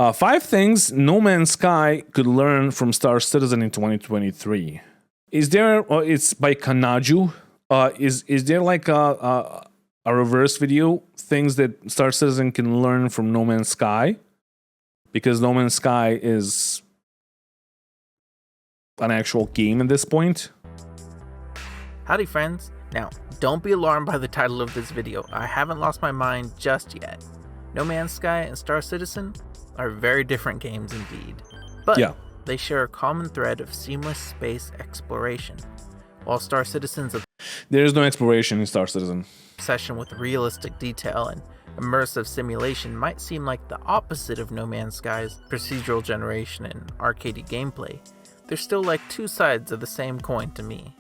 5 things No Man's Sky could learn from Star Citizen in 2023. Is there? It's by Kanaju. Is there like a reverse video? Things that Star Citizen can learn from No Man's Sky, because No Man's Sky is an actual game at this point. Howdy friends. Now, don't be alarmed by the title of this video. I haven't lost my mind just yet. No Man's Sky and Star Citizen are very different games indeed. But they share a common thread of seamless space exploration. While Star Citizen's there is no exploration in Star Citizen. obsession with realistic detail and immersive simulation might seem like the opposite of No Man's Sky's procedural generation and arcadey gameplay, they're still like two sides of the same coin to me.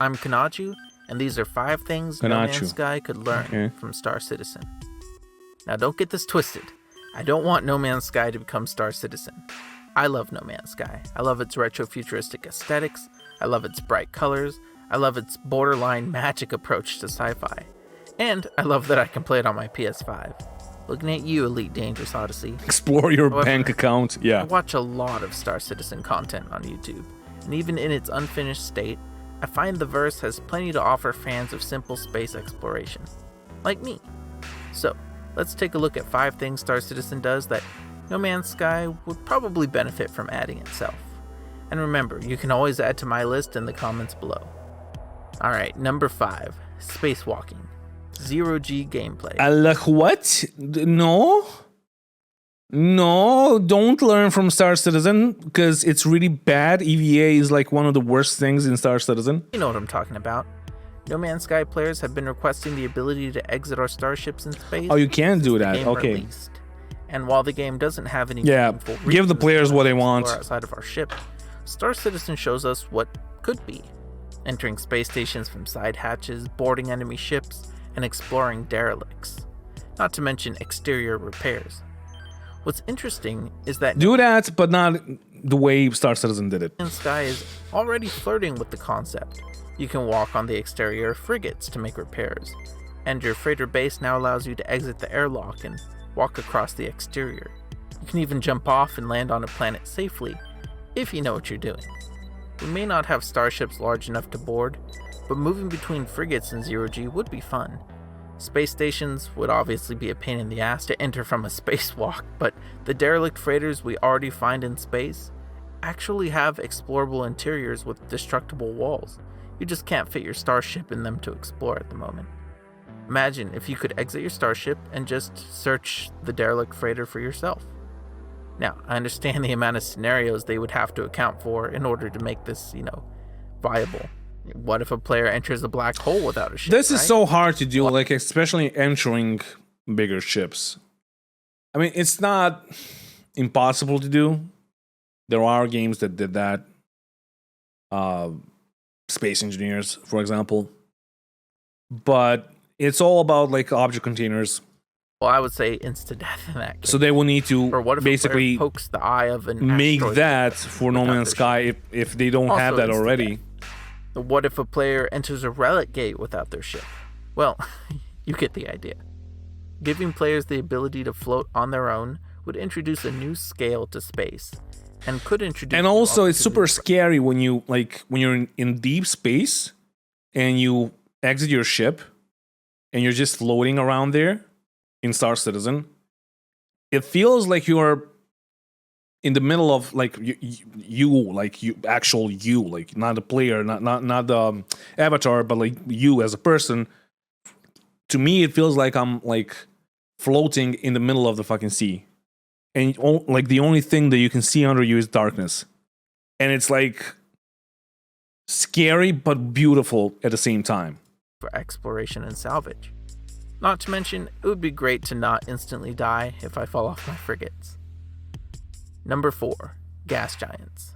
I'm Kanaju, and these are 5 things No Man's Sky could learn from Star Citizen. Now don't get this twisted. I don't want No Man's Sky to become Star Citizen. I love No Man's Sky. I love its retro-futuristic aesthetics. I love its bright colors. I love its borderline magic approach to sci-fi. And I love that I can play it on my PS5. Looking at you, Elite Dangerous Odyssey. Explore your bank account. I watch a lot of Star Citizen content on YouTube. And even in its unfinished state, I find the verse has plenty to offer fans of simple space exploration. Like me. So, let's take a look at 5 things Star Citizen does that No Man's Sky would probably benefit from adding itself. And remember, you can always add to my list in the comments below. Alright, number 5. Spacewalking. Zero-G gameplay. What? No, don't learn from Star Citizen, because it's really bad. EVA is like one of the worst things in Star Citizen. You know what I'm talking about. No Man's Sky players have been requesting the ability to exit our starships in space. Oh, you can do that. Okay. Released. And while the game doesn't have any give the players what they want outside of our ship, Star Citizen shows us what could be. Entering space stations from side hatches, boarding enemy ships, and exploring derelicts. Not to mention exterior repairs. What's interesting is that do that, but not the way Star Citizen did it. No Man's Sky is already flirting with the concept. You can walk on the exterior of frigates to make repairs, and your freighter base now allows you to exit the airlock and walk across the exterior. You can even jump off and land on a planet safely, if you know what you're doing. We may not have starships large enough to board, but moving between frigates in Zero-G would be fun. Space stations would obviously be a pain in the ass to enter from a spacewalk, but the derelict freighters we already find in space actually have explorable interiors with destructible walls. You just can't fit your starship in them to explore at the moment. Imagine if you could exit your starship and just search the derelict freighter for yourself. Now, I understand the amount of scenarios they would have to account for in order to make this, viable. What if a player enters a black hole without a ship? This is so hard to do, like especially entering bigger ships. I mean, it's not impossible to do. There are games that did that. Space Engineers, for example. But it's all about like object containers. Well, I would say insta-death in that case. So they will need to or what if basically pokes the eye of an make that for No Man's Sky if they don't have that already. What if a player enters a relic gate without their ship? Well, you get the idea. Giving players the ability to float on their own would introduce a new scale to space, and could introduce. And also, it's super scary when you're in deep space, and you exit your ship, and you're just floating around there in Star Citizen. It feels like you're in the middle of like actual you, like not the player, not the avatar, but like you as a person. To me, it feels like I'm like floating in the middle of the fucking sea, and like the only thing that you can see under you is darkness, and it's like scary but beautiful at the same time. For exploration and salvage. Not to mention, it would be great to not instantly die if I fall off my frigates. Number 4. Gas Giants.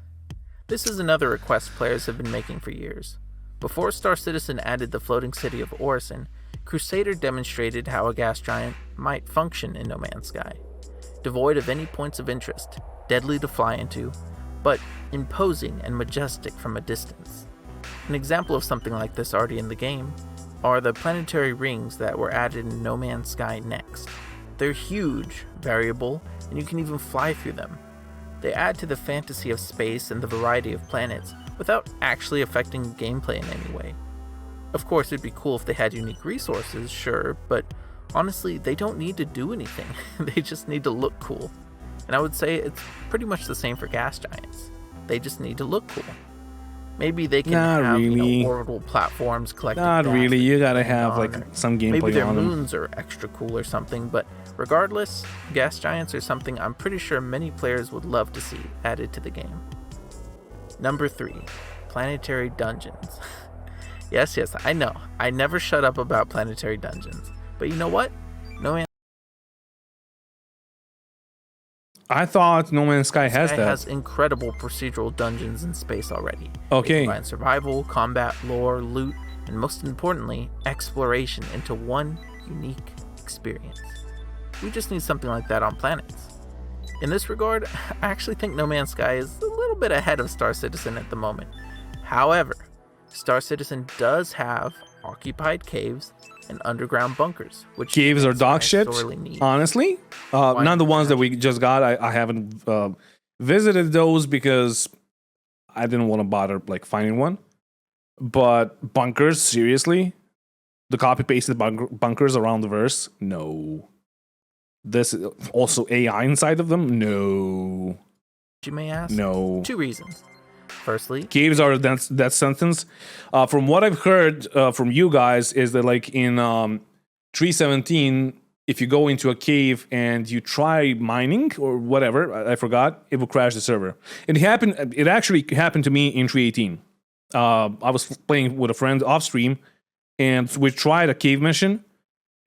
This is another request players have been making for years. Before Star Citizen added the floating city of Orison, Crusader demonstrated how a gas giant might function in No Man's Sky. Devoid of any points of interest, deadly to fly into, but imposing and majestic from a distance. An example of something like this already in the game are the planetary rings that were added in No Man's Sky Next. They're huge, variable, and you can even fly through them. They add to the fantasy of space and the variety of planets without actually affecting gameplay in any way. Of course, it'd be cool if they had unique resources, sure, but honestly, they don't need to do anything. They just need to look cool. And I would say it's pretty much the same for gas giants. They just need to look cool. Maybe they can have orbital platforms collecting Not gas really. You gotta have or some gameplay maybe their on them. moons are extra cool or something, but regardless, gas giants are something I'm pretty sure many players would love to see added to the game. Number 3, planetary dungeons. Yes, I know. I never shut up about planetary dungeons. But you know what? No Man's Sky has that. has incredible procedural dungeons in space already. Okay. They combine survival, combat, lore, loot, and most importantly, exploration into one unique experience. We just need something like that on planets. In this regard, I actually think No Man's Sky is a little bit ahead of Star Citizen at the moment. However, Star Citizen does have occupied caves and underground bunkers, which Caves are dog shit, sorely need. honestly. Not the ones that we just got. I haven't visited those because I didn't want to bother finding one. But bunkers, seriously? The copy-pasted bunkers around the verse? No. This is also AI inside of them? No. You may ask? No. 2 reasons. Firstly, Caves are that sentence. From what I've heard from you guys is that in 317, if you go into a cave and you try mining or whatever, I forgot, it will crash the server. It actually happened to me in 318. I was playing with a friend off stream, and we tried a cave mission.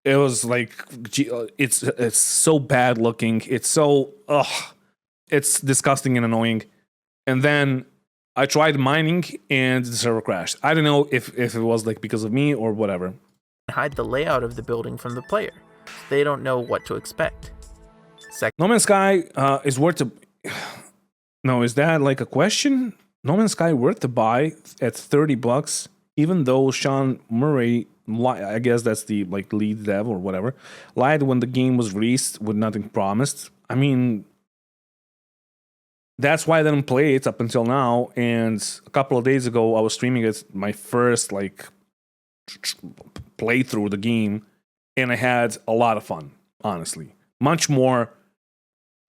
It was it's so bad looking. It's so it's disgusting and annoying. And then I tried mining and the server crashed. I don't know if it was because of me or whatever. hide the layout of the building from the player, so they don't know what to expect. No Man's Sky is worth to... No, is that a question? No Man's Sky worth to buy at $30, even though Sean Murray, I guess that's the lead dev or whatever, lied when the game was released with nothing promised. I mean, that's why I didn't play it up until now. And a couple of days ago, I was streaming it, my first playthrough of the game, and I had a lot of fun, honestly. Much more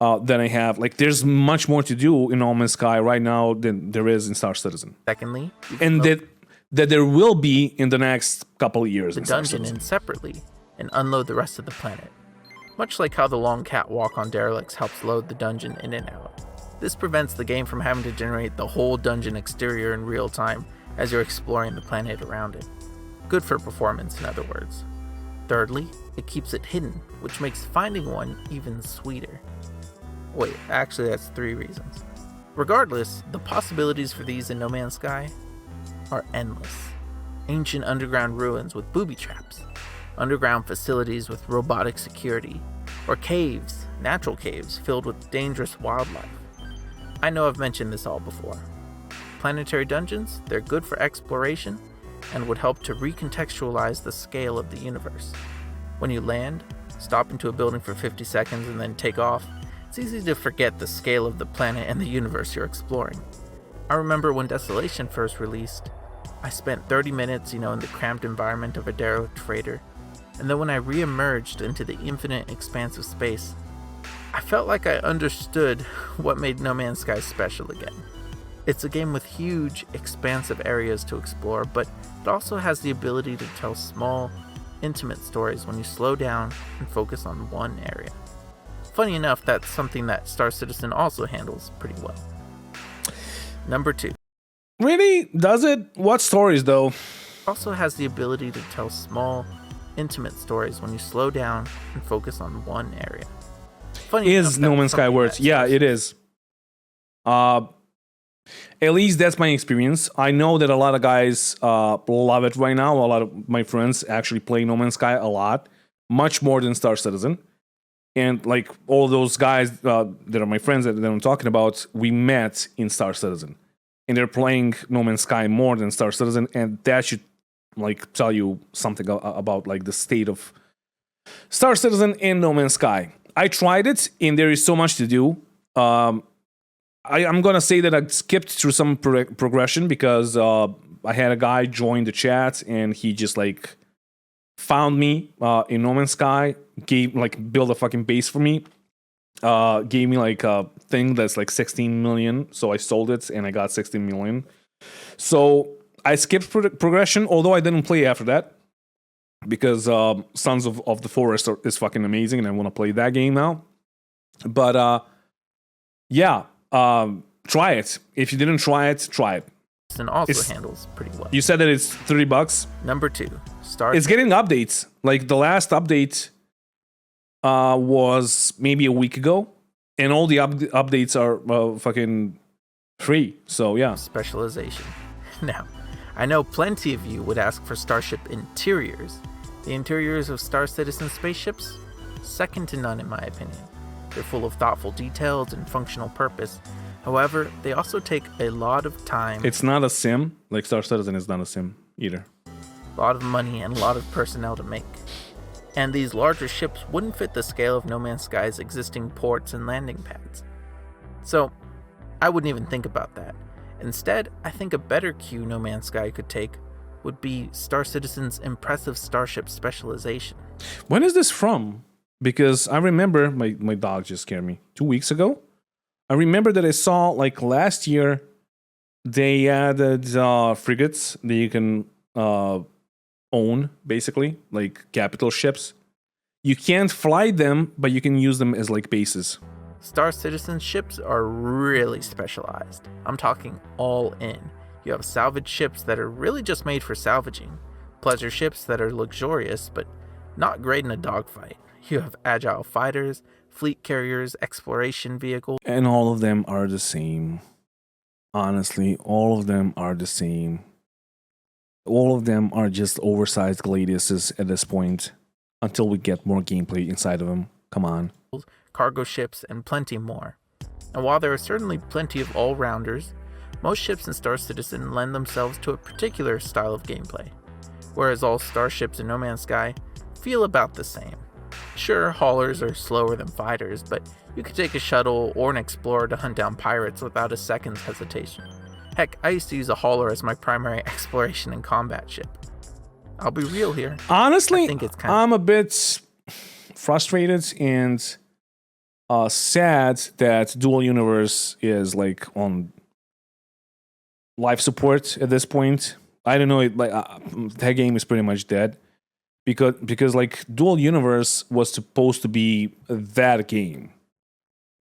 than I have. There's much more to do in No Man's Sky right now than there is in Star Citizen. Secondly, and that there will be in the next couple of years. The dungeon in separately and unload the rest of the planet. Much like how the long catwalk on derelicts helps load the dungeon in and out. This prevents the game from having to generate the whole dungeon exterior in real time as you're exploring the planet around it. Good for performance, in other words. Thirdly, it keeps it hidden, which makes finding one even sweeter. Wait, actually that's 3 reasons. Regardless, the possibilities for these in No Man's Sky are endless. Ancient underground ruins with booby traps, underground facilities with robotic security, or caves, natural caves filled with dangerous wildlife. I know I've mentioned this all before. Planetary dungeons, they're good for exploration and would help to recontextualize the scale of the universe. When you land, stop into a building for 50 seconds and then take off, it's easy to forget the scale of the planet and the universe you're exploring. I remember when Desolation first released, I spent 30 minutes, in the cramped environment of a derelict freighter, and then when I re-emerged into the infinite expanse of space, I felt like I understood what made No Man's Sky special again. It's a game with huge, expansive areas to explore, but it also has the ability to tell small, intimate stories when you slow down and focus on one area. Funny enough, that's something that Star Citizen also handles pretty well. Number 2. Really? Does it? What stories, though? Also has the ability to tell small, intimate stories when you slow down and focus on one area. Funny enough, No Man's Sky worth? Yeah, it is. At least that's my experience. I know that a lot of guys love it right now. A lot of my friends actually play No Man's Sky a lot, much more than Star Citizen. And all those guys that are my friends that I'm talking about, we met in Star Citizen. And they're playing No Man's Sky more than Star Citizen. And that should tell you something about the state of Star Citizen and No Man's Sky. I tried it, and there is so much to do. I'm gonna say that I skipped through some progression because I had a guy join the chat, and he just like found me in No Man's Sky, built a fucking base for me, gave me like a thing that's like 16 million, so I sold it and I got 16 million. So I skipped progression, although I didn't play after that because Sons of the Forest is fucking amazing, and I want to play that game now. But yeah, try it. If you didn't try it, try it. And also handles pretty well. You said that it's $30. Number 2, Star. It's getting updates. Like the last update was maybe a week ago, and all the updates are fucking free. So yeah. Specialization. Now, I know plenty of you would ask for starship interiors. The interiors of Star Citizen spaceships, second to none in my opinion. They're full of thoughtful details and functional purpose. However, they also take a lot of time. It's not a sim. Like Star Citizen is not a sim either. A lot of money and a lot of personnel to make. And these larger ships wouldn't fit the scale of No Man's Sky's existing ports and landing pads. So, I wouldn't even think about that. Instead, I think a better cue No Man's Sky could take would be Star Citizen's impressive starship specialization. When is this from? Because I remember, my dog just scared me, 2 weeks ago. I remember that I saw, like, last year, they added frigates that you can own, basically, like capital ships. You can't fly them, but you can use them as, like, bases. Star Citizen ships are really specialized. I'm talking all in. You have salvage ships that are really just made for salvaging, pleasure ships that are luxurious, but not great in a dogfight. You have agile fighters, fleet carriers, exploration vehicles. And all of them are the same. Honestly, all of them are the same. All of them are just oversized Gladiuses at this point, until we get more gameplay inside of them. Come on. Cargo ships, and plenty more. And while there are certainly plenty of all-rounders, most ships in Star Citizen lend themselves to a particular style of gameplay, whereas all starships in No Man's Sky feel about the same. Sure, haulers are slower than fighters, but you could take a shuttle or an explorer to hunt down pirates without a second's hesitation. Heck, I used to use a hauler as my primary exploration and combat ship. I'll be real here. Honestly, I think it's I'm a bit frustrated and sad that Dual Universe is like on life support at this point. I don't know, that game is pretty much dead because like Dual Universe was supposed to be that game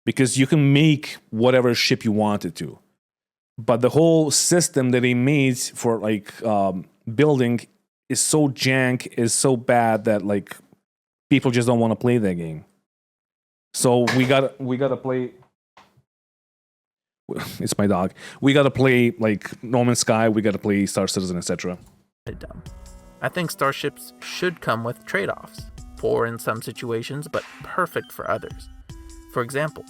because you can make whatever ship you wanted to, but the whole system that they made for like building is so jank, is so bad that like people just don't want to play that game. So we gotta play. It's my dog. We gotta play like No Man's Sky. We gotta play Star Citizen, etc. Dumb. I think starships should come with trade-offs. Poor in some situations, but perfect for others. For example,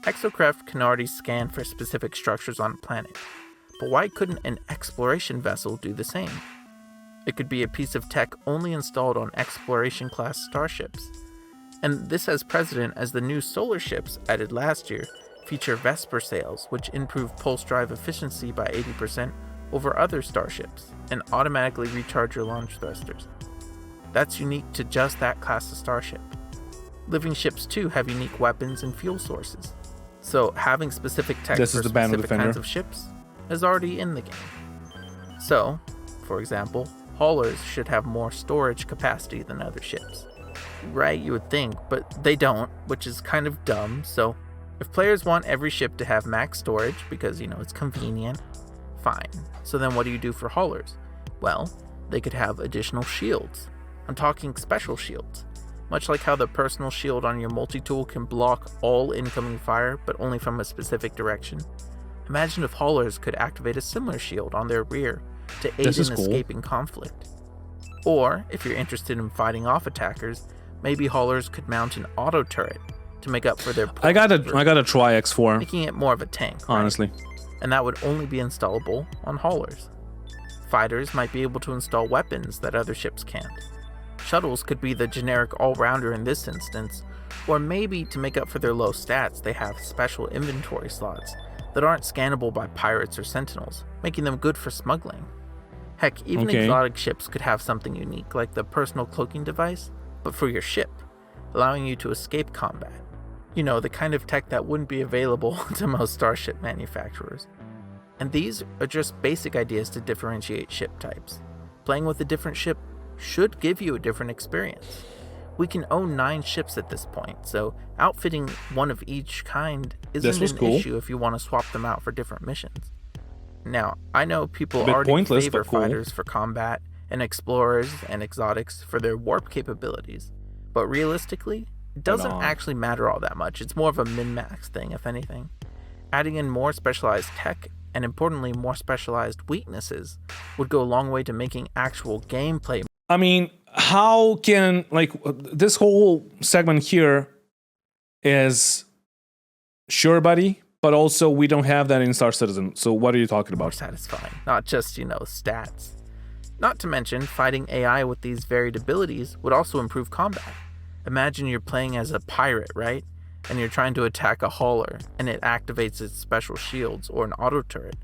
exocraft can already scan for specific structures on a planet, but why couldn't an exploration vessel do the same? It could be a piece of tech only installed on exploration-class starships. And this has precedent as the new solar ships added last year feature Vesper sails, which improve pulse drive efficiency by 80% over other starships and automatically recharge your launch thrusters. That's unique to just that class of starship. Living ships too have unique weapons and fuel sources, so having specific tech for specific kinds of ships is already in the game. So, for example, haulers should have more storage capacity than other ships. Right, you would think, but they don't, which is kind of dumb. So if players want every ship to have max storage because, it's convenient, fine. So then what do you do for haulers? Well, they could have additional shields. I'm talking special shields. Much like how the personal shield on your multi-tool can block all incoming fire, but only from a specific direction. Imagine if haulers could activate a similar shield on their rear to aid in escaping conflict. Or, if you're interested in fighting off attackers, maybe haulers could mount an auto turret to make up for their poor I gotta try X4, making it more of a tank, honestly. Right? And that would only be installable on haulers. Fighters might be able to install weapons that other ships can't. Shuttles could be the generic all-rounder in this instance, Or maybe to make up for their low stats, they have special inventory slots that aren't scannable by pirates or sentinels, making them good for smuggling. Heck, even exotic ships could have something unique, like the personal cloaking device, but for your ship, allowing you to escape combat. You know, the kind of tech that wouldn't be available to most starship manufacturers. And these are just basic ideas to differentiate ship types. Playing with a different ship should give you a different experience. We can own 9 ships at this point, so outfitting one of each kind isn't an issue if you want to swap them out for different missions. Now, I know people already favor fighters for combat, and explorers and exotics for their warp capabilities, but realistically, it doesn't actually matter all that much. It's more of a min-max thing, if anything. Adding in more specialized tech, and importantly more specialized weaknesses, would go a long way to making actual gameplay. I mean, how can, like, this whole segment here is sure, buddy, but also we don't have that in Star Citizen. So what are you talking about? More satisfying, not just, stats. Not to mention, fighting AI with these varied abilities would also improve combat. Imagine you're playing as a pirate, right? And you're trying to attack a hauler, and it activates its special shields or an auto turret.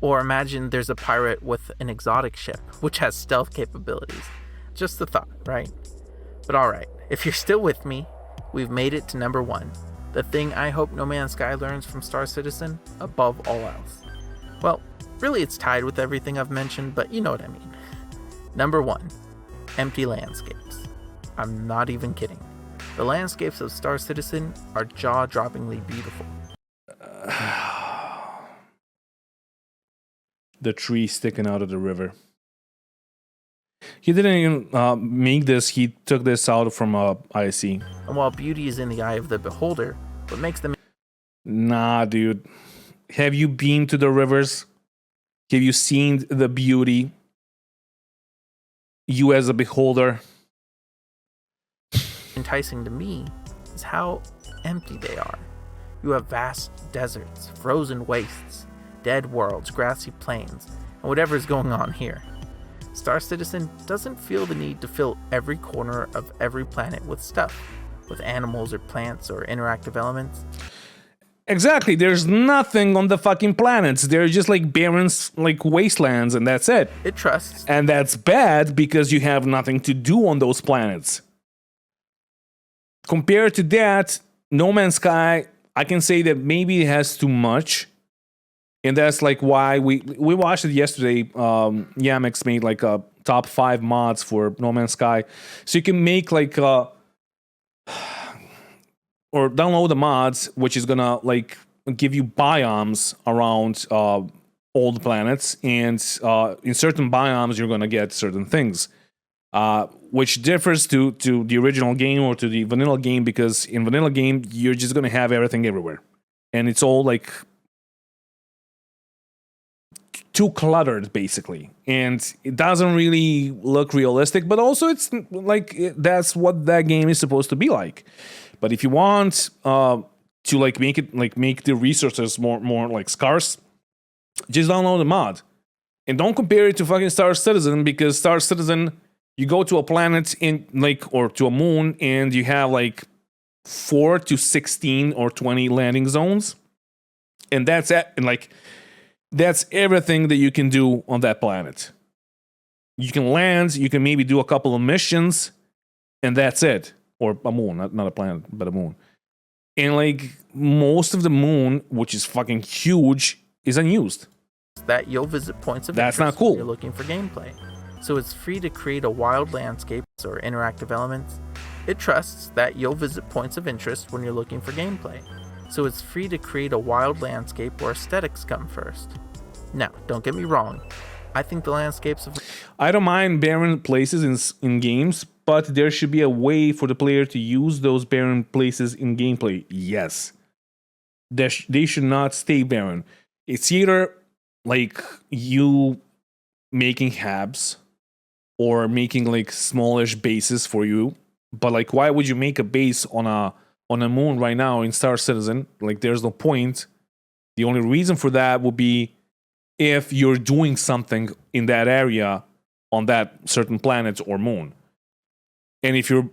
Or imagine there's a pirate with an exotic ship, which has stealth capabilities. Just a thought, right? But alright, if you're still with me, we've made it to number 1. The thing I hope No Man's Sky learns from Star Citizen, above all else. Well, really it's tied with everything I've mentioned, but you know what I mean. Number 1, empty landscapes. I'm not even kidding. The landscapes of Star Citizen are jaw-droppingly beautiful. The tree sticking out of the river. He didn't even make this, he took this out from IC. And while beauty is in the eye of the beholder, what makes them... Nah, dude. Have you been to the rivers? Have you seen the beauty? You as a beholder. Enticing to me is how empty they are. You have vast deserts, frozen wastes, dead worlds, grassy plains, and whatever is going on here. Star Citizen doesn't feel the need to fill every corner of every planet with stuff, with animals or plants or interactive elements. Exactly, there's nothing on the fucking planets. They're just like barren, like wastelands, and that's it. It trusts. And that's bad because you have nothing to do on those planets. Compared to that, No Man's Sky, I can say that maybe it has too much. And that's like why we watched it yesterday. Yamex made like a top 5 mods for No Man's Sky. So you can make like or download the mods, which is gonna like give you biomes around all the planets, and in certain biomes you're gonna get certain things, which differs to the original game or to the vanilla game, because in vanilla game you're just gonna have everything everywhere, and it's all like too cluttered basically, and it doesn't really look realistic, but also it's like that's what that game is supposed to be like. But if you want to like make the resources more like scarce, just download the mod. And don't compare it to fucking Star Citizen, because Star Citizen, you go to a planet in like, or to a moon, and you have like 4 to 16 or 20 landing zones. And that's it. And like, that's everything that you can do on that planet. You can land, you can maybe do a couple of missions, and that's it. Or a moon, not a planet, but a moon. And like, most of the moon, which is fucking huge, is unused. That you'll visit points of interest not cool. When you're looking for gameplay. So it's free to create a wild landscape or interactive elements. It trusts that you'll visit points of interest when you're looking for gameplay. So it's free to create a wild landscape where aesthetics come first. Now, don't get me wrong. I think the landscapes of... I don't mind barren places in games, but there should be a way for the player to use those barren places in gameplay. Yes. They should not stay barren. It's either like you making hubs or making like smallish bases for you. But like, why would you make a base on a moon right now in Star Citizen? Like, there's no point. The only reason for that would be if you're doing something in that area on that certain planet or moon. And if you're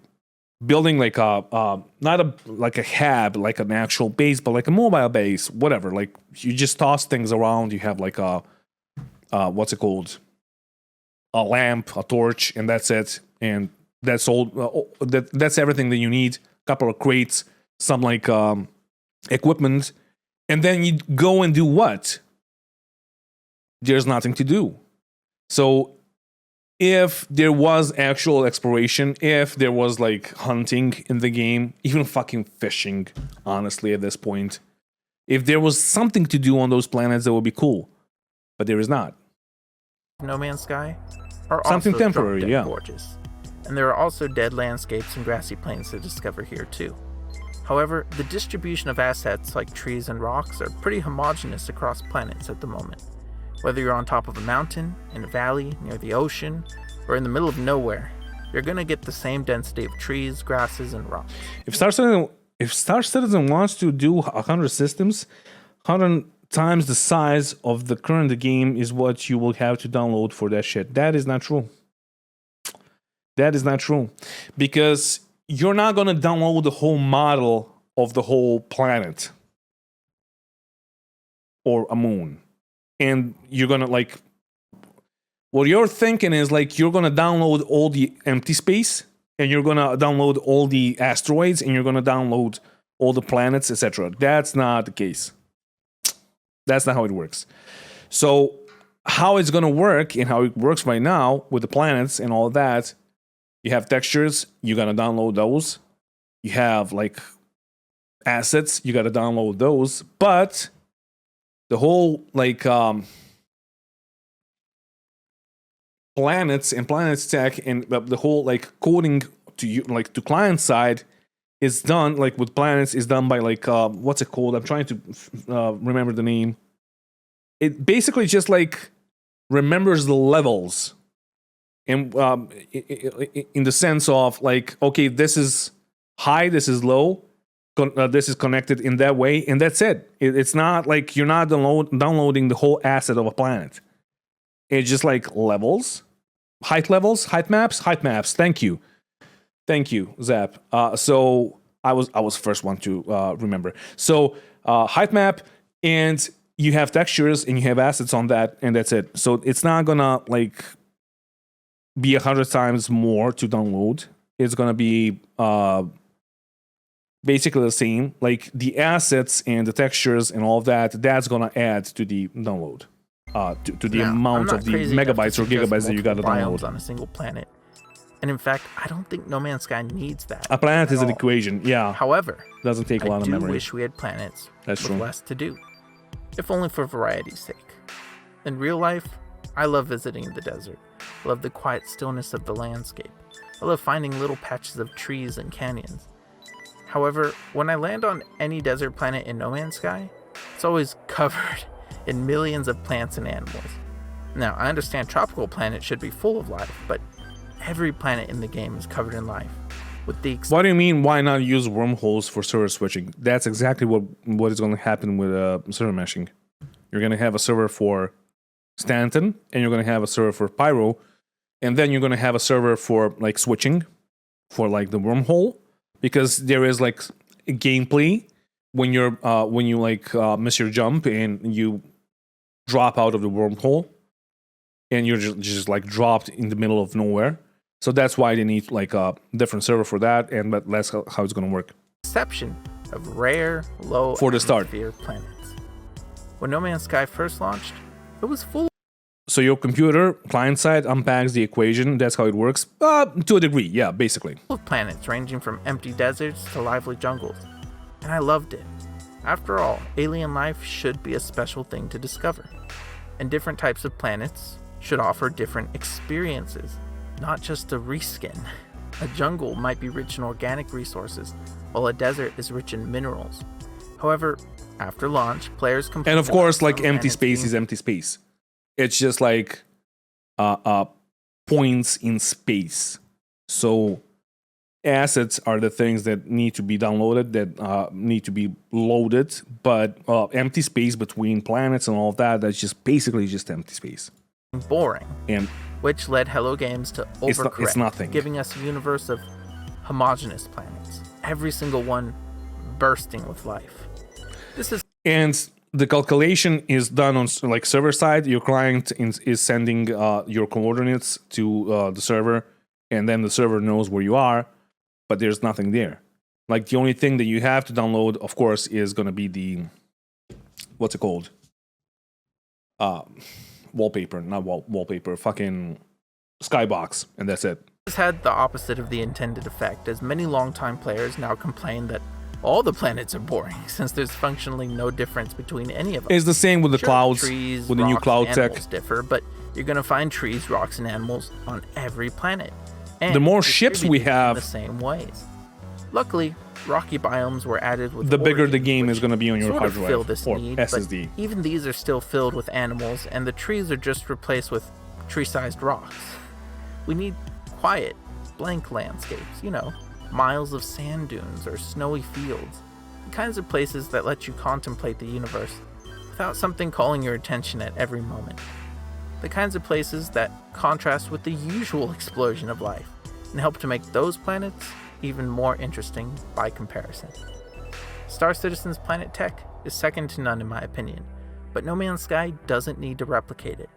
building like not a hab, like an actual base, but like a mobile base, whatever. Like you just toss things around. You have like a what's it called? A lamp, a torch, and that's it. And that's all. That's everything that you need. A couple of crates, some like equipment, and then you go and do what? There's nothing to do. So if there was actual exploration, if there was like hunting in the game, even fucking fishing, honestly, at this point, if there was something to do on those planets, that would be cool. But there is not. No Man's Sky are Something also temporary, drop-dead yeah. gorges, and there are also dead landscapes and grassy plains to discover here too. However, the distribution of assets like trees and rocks are pretty homogeneous across planets at the moment. Whether you're on top of a mountain, in a valley, near the ocean, or in the middle of nowhere, you're gonna get the same density of trees, grasses, and rocks. If Star Citizen wants to do 100 systems, 100 times the size of the current game is what you will have to download for that shit. That is not true. That is not true. Because you're not going to download the whole model of the whole planet or a moon. And you're going to like, what you're thinking is like you're going to download all the empty space and you're going to download all the asteroids and you're going to download all the planets, etc. That's not the case. That's not how it works. So how it's going to work and how it works right now with the planets and all of that, you have textures, you got to download those. You have like assets, you got to download those. But the whole like planets and planets tech and the whole like coding to like to client side is done like with planets is done by like what's it called? I'm trying to remember the name. It basically just like remembers the levels, and in the sense of like, okay, this is high, this is low, this is connected in that way, and that's it. It's not like you're not downloading the whole asset of a planet. It's just like levels, height maps. Thank you, Zap. So I was first one to remember. So height map, and you have textures and you have assets on that, and that's it. So it's not gonna like be 100 times more to download. It's gonna be basically the same. Like the assets and the textures and all of that, that's gonna add to the download. To the amount of the megabytes or gigabytes that you gotta download on a single planet. And in fact, I don't think No Man's Sky needs that. A planet is an equation, yeah. However, doesn't take a lot of memory. I do wish we had planets That's with true. less to do, if only for variety's sake. In real life, I love visiting the desert. I love the quiet stillness of the landscape. I love finding little patches of trees and canyons. However, when I land on any desert planet in No Man's Sky, it's always covered in millions of plants and animals. Now, I understand tropical planets should be full of life, but every planet in the game is covered in life. With the What do you mean, why not use wormholes for server switching? That's exactly what is going to happen with server meshing. You're going to have a server for Stanton, and you're going to have a server for Pyro, and then you're going to have a server for like switching, for like the wormhole, because there is like a gameplay when you like miss your jump and you drop out of the wormhole, and you're just like dropped in the middle of nowhere. So that's why they need like a different server for that, and but that's how it's going to work. Exception of rare, low For the start. atmosphere planets. When No Man's Sky first launched, it was full So your computer client side unpacks the equation. That's how it works, to a degree. Yeah, basically. of planets ranging from empty deserts to lively jungles, and I loved it. After all, alien life should be a special thing to discover, and different types of planets should offer different experiences, not just a reskin. A jungle might be rich in organic resources, while a desert is rich in minerals. However, after launch, players complain And of course, about like some empty planets space being is empty space. It's just like points in space. So assets are the things that need to be downloaded, that need to be loaded. But empty space between planets and all of that, that's just basically just empty space. boring, And which led Hello Games to overcorrect, it's nothing. giving us a universe of homogeneous planets, every single one bursting with life. And the calculation is done on like server side. Your client is sending your coordinates to the server, and then the server knows where you are, but there's nothing there. Like the only thing that you have to download, of course, is going to be the, what's it called? Wallpaper, not wallpaper, fucking skybox, and that's it. This had the opposite of the intended effect, as many longtime players now complain that all the planets are boring, since there's functionally no difference between any of them. It's the same with the clouds, trees, with the new rocks, cloud and tech. animals differ, but you're going to find trees, rocks, and animals on every planet. And The more ships we distributed have, in the same ways. Luckily, rocky biomes were added with the bigger Origin, the game which is going to be on your sort hard of fill drive this or need, SSD. but even these are still filled with animals, and the trees are just replaced with tree-sized rocks. We need quiet, blank landscapes, miles of sand dunes or snowy fields, the kinds of places that let you contemplate the universe without something calling your attention at every moment. The kinds of places that contrast with the usual explosion of life and help to make those planets even more interesting by comparison. Star Citizen's planet tech is second to none in my opinion, but No Man's Sky doesn't need to replicate it.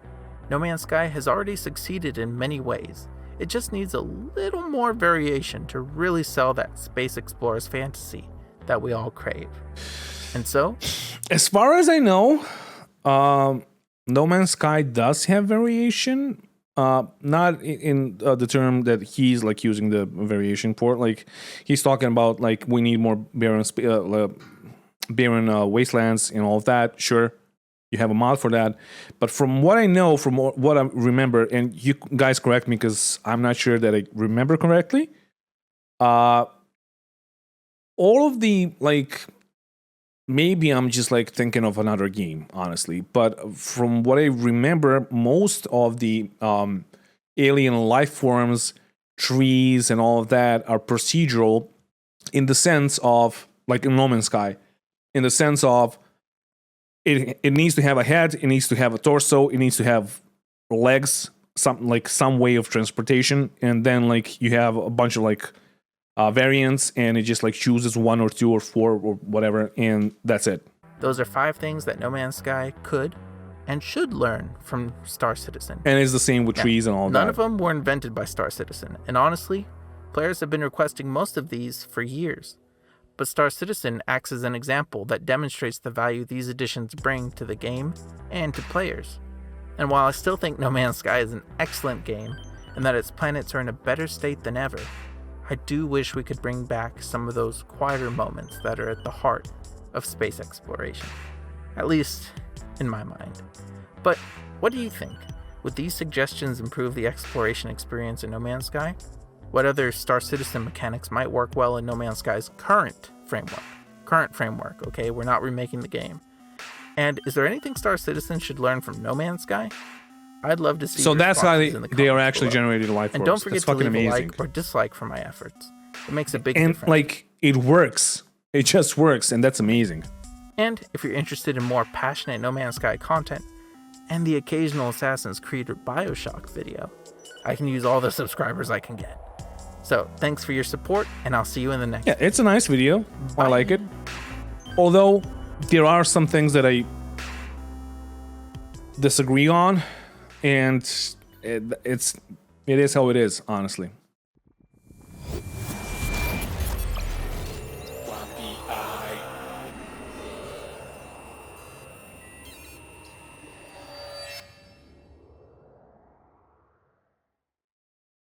No Man's Sky has already succeeded in many ways. It just needs a little more variation to really sell that space explorer's fantasy that we all crave. And so, as far as I know, No Man's Sky does have variation. Not in the term that he's like using the variation for. Like he's talking about like we need more barren wastelands and all of that. Sure, you have a mod for that. But from what I know, from what I remember, and you guys correct me because I'm not sure that I remember correctly. All of the like. Maybe I'm just like thinking of another game, honestly. But from what I remember, most of the alien life forms, trees, and all of that are procedural in the sense of, like in No Man's Sky, in the sense of it needs to have a head, it needs to have a torso, it needs to have legs, some way of transportation, and then like you have a bunch of like variants, and it just like chooses 1 or 2 or 4 or whatever, and that's it. Those are 5 things that No Man's Sky could and should learn from Star Citizen. And it's the same with trees and all that. None of them were invented by Star Citizen, and honestly, players have been requesting most of these for years. But Star Citizen acts as an example that demonstrates the value these additions bring to the game and to players. And while I still think No Man's Sky is an excellent game, and that its planets are in a better state than ever, I do wish we could bring back some of those quieter moments that are at the heart of space exploration. At least, in my mind. But what do you think? Would these suggestions improve the exploration experience in No Man's Sky? What other Star Citizen mechanics might work well in No Man's Sky's current framework, okay? We're not remaking the game. And is there anything Star Citizen should learn from No Man's Sky? I'd love to see. So that's how they are actually below. generated life forms. And don't forget that's to fucking leave amazing. a like or dislike for my efforts. It makes a big and difference. Like it works. It just works, and that's amazing. And if you're interested in more passionate No Man's Sky content and the occasional Assassin's Creed or BioShock video, I can use all the subscribers I can get. So thanks for your support, and I'll see you in the next. Yeah, it's a nice video. Bye. I like it. Although there are some things that I disagree on, and it is how it is, honestly.